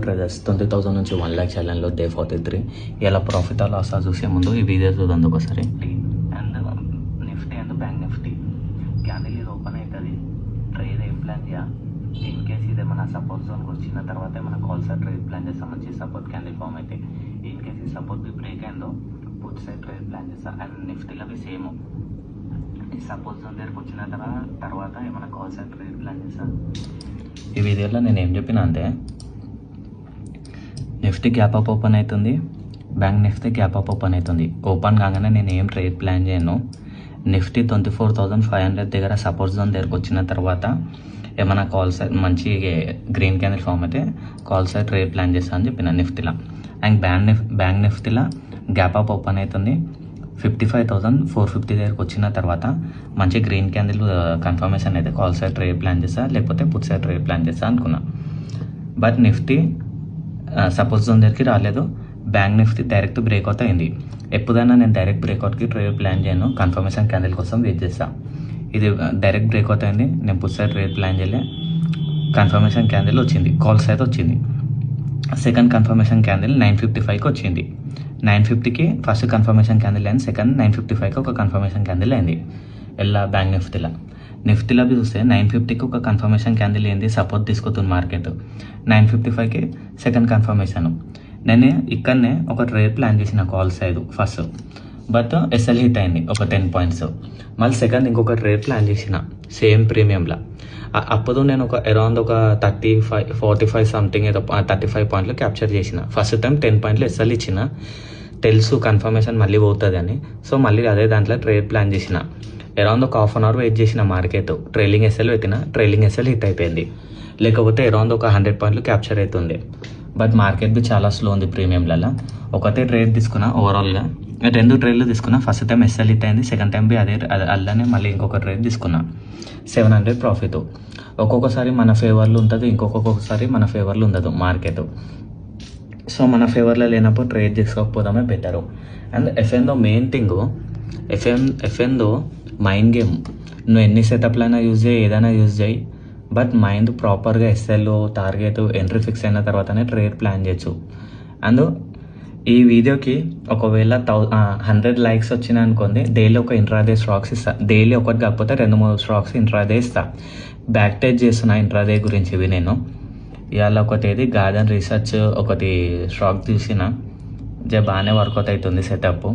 Traders 20,000 నుంచి 1,00,000 ఛాలెంజ్లో day 43 ఇలా profit loss చూసే ముందు ఈ వీడియో చూడండి ఒకసారి. And Nifty and bank Nifty candle ఇది ఓపెన్ అవుతుంది. ట్రేడ్ ఏం ప్లాన్ చేయాలి ఇన్ కేస్ ఇదే మన సపోర్ట్ జోన్కి వచ్చిన తర్వాత మన కాల్ సైడ్ ట్రేడ్ ప్లాన్ చేస్తాం. మంచి సపోర్ట్ క్యాండిల్ ఫామ్ అయితే ఇన్ కేస్ ఈ సపోర్ట్ బి బ్రేక్ అయిందో పుట్ సైడ్ ట్రేడ్ ప్లాన్ చేస్తాం. అండ్ నిఫ్టీలో బి సేమ్ ఈ సపోర్ట్ జోన్ దగ్గరకు వచ్చిన తర్వాత ఏమైనా కాల్ సైడ్ ట్రేడ్ ప్లాన్ చేస్తాం. ఈ వీడియోలో నేను ఏం చెప్పిన అంటే నిఫ్టీ గ్యాప్ అప్ ఓపెన్ అవుతుంది, bank Nifty gap up open అవుతుంది. ఓపెన్ కాగానే నేను ఏం ట్రేడ్ ప్లాన్ చేయను. నిఫ్టీ 24,500 దగ్గర సపోర్ట్ జోన్ దగ్గరకు వచ్చిన తర్వాత ఏమైనా కాల్ సైడ్ మంచి గ్రీన్ క్యాండిల్ ఫామ్ అయితే కాల్ సైడ్ ట్రేడ్ ప్లాన్ చేస్తాను అని చెప్పిన నిఫ్టీలో. అండ్ బ్యాంక్ నిఫ్టీలో గ్యాప్ అప్ ఓపెన్ అవుతుంది. 55,450 దగ్గరకు వచ్చిన తర్వాత మంచి గ్రీన్ క్యాండిల్ కన్ఫర్మేషన్ అయితే కాల్ సైడ్ ట్రేడ్ ప్లాన్ చేస్తా, లేకపోతే పుట్ సైడ్ ట్రేడ్ ప్లాన్ చేస్తా అనుకున్నా. బట్ నిఫ్టీ సపోజ్ జోన్ దగ్గరికి రాలేదు. బ్యాంక్ నిఫ్టీ డైరెక్ట్ బ్రేక్అవుట్ అయింది. ఎప్పుడైనా నేను డైరెక్ట్ బ్రేక్అవుట్కి ట్రేడ్ ప్లాన్ చేయను, కన్ఫర్మేషన్ క్యాండిల్ కోసం వెయిట్ చేస్తాను. ఇది డైరెక్ట్ బ్రేక్అవుట్ అయింది, నేను పుట్ సైడ్ ట్రేడ్ ప్లాన్ చేయలే. కన్ఫర్మేషన్ క్యాండిల్ వచ్చింది, కాల్స్ అయితే వచ్చింది. సెకండ్ కన్ఫర్మేషన్ క్యాండిల్ 955కి వచ్చింది. 950కి ఫస్ట్ కన్ఫర్మేషన్ క్యాండిల్ అయింది, సెకండ్ 955కి ఒక కన్ఫర్మేషన్ క్యాండిల్ అయింది. ఎలా బ్యాంక్ నిఫ్టీలో చూస్తే 950కి ఒక కన్ఫర్మేషన్ క్యాండిల్ ఏంది, సపోర్ట్ తీసుకుతుంది మార్కెట్. 955కి సెకండ్ కన్ఫర్మేషన్. నేను ఇక్కడనే ఒక ట్రేడ్ ప్లాన్ చేసిన call side first, but SL hit అయింది ఒక 10 పాయింట్స్. మళ్ళీ సెకండ్ ఇంకొక ట్రేడ్ ప్లాన్ చేసిన సేమ్ ప్రీమియంలో. అప్పుడు నేను ఒక అరౌండ్ ఒక 45 సంథింగ్ ఏదో 35 పాయింట్లు క్యాప్చర్ చేసిన. ఫస్ట్ టైం 10 పాయింట్లు ఎస్ఎల్ ఇచ్చిన, తెలుసు కన్ఫర్మేషన్ మళ్ళీ పోతుంది అని. సో మళ్ళీ అదే దాంట్లో ట్రేడ్ ప్లాన్ చేసిన. అరౌండ్ ఒక హాఫ్ అన్ అవర్ వెయిట్ చేసిన మార్కెట్. ట్రైలింగ్ ఎస్ఎల్ పెట్టిన, ట్రైలింగ్ ఎస్ఎల్ హిట్ అయిపోయింది. లేకపోతే అరౌండ్ ఒక 100 పాయింట్లు క్యాప్చర్ అవుతుంది. బట్ మార్కెట్ బి చాలా స్లో ఉంది ప్రీమియంలలో. ఒకటే ట్రేడ్ తీసుకున్నా ఓవరాల్గా, 2 ట్రేడ్లు తీసుకున్నా. ఫస్ట్ టైం ఎస్ఎల్ హిట్ అయింది, సెకండ్ టైం బి అలానే మళ్ళీ ఇంకొక ట్రేడ్ తీసుకున్నా. 700 ప్రాఫిట్. ఒక్కొక్కసారి మన ఫేవర్లో ఉంటుంది, ఇంకొకసారి మన ఫేవర్లో ఉండదు మార్కెట్. సో మన ఫేవర్లో లేనప్పుడు ట్రేడ్ చేసుకోకపోవడమే బెటరు. అండ్ ఎఫ్ఎన్దో మెయిన్ థింగ్, ఎఫ్ఎన్దో మైండ్ గేమ్. నువ్వు ఎన్ని సెటప్లైనా యూజ్ చేయి, ఏదైనా యూజ్ చేయి, బట్ మైండ్ ప్రాపర్గా ఎస్ఎల్ టార్గెట్ ఎంట్రీ ఫిక్స్ అయిన తర్వాతనే ట్రేడ్ ప్లాన్ చేయొచ్చు. అండ్ ఈ వీడియోకి ఒకవేళ 100 లైక్స్ వచ్చినాయి అనుకోండి, డైలీ ఒక ఇంట్రాడే స్టాక్స్ ఇస్తా. డైలీ ఒకటి కాకపోతే 2-3 స్టాక్స్ ఇంట్రాడే ఇస్తా. బ్యాక్ టైజ్ చేస్తున్నా ఇంట్రాడే గురించి. ఇవి నేను ఇవాళ ఒకటి ఏది గార్డెన్ రీసెర్చ్ ఒకటి స్టాక్ తీసిన, బాగానే వర్కౌట్ అవుతుంది సెటప్.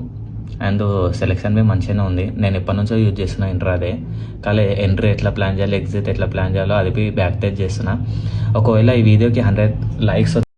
అండ్ సెలెక్షన్ బి మంచిగానే ఉంది. నేను ఎప్పటి నుంచో యూజ్ చేస్తున్నా ఇంట్రాడే. కానీ ఎంట్రీ ఎట్లా ప్లాన్ చేయాలి, ఎగ్జిట్ ఎట్లా ప్లాన్ చేయాలో అది బి బ్యాక్ టైజ్ చేస్తున్నా. ఒకవేళ ఈ వీడియోకి 100 లైక్స్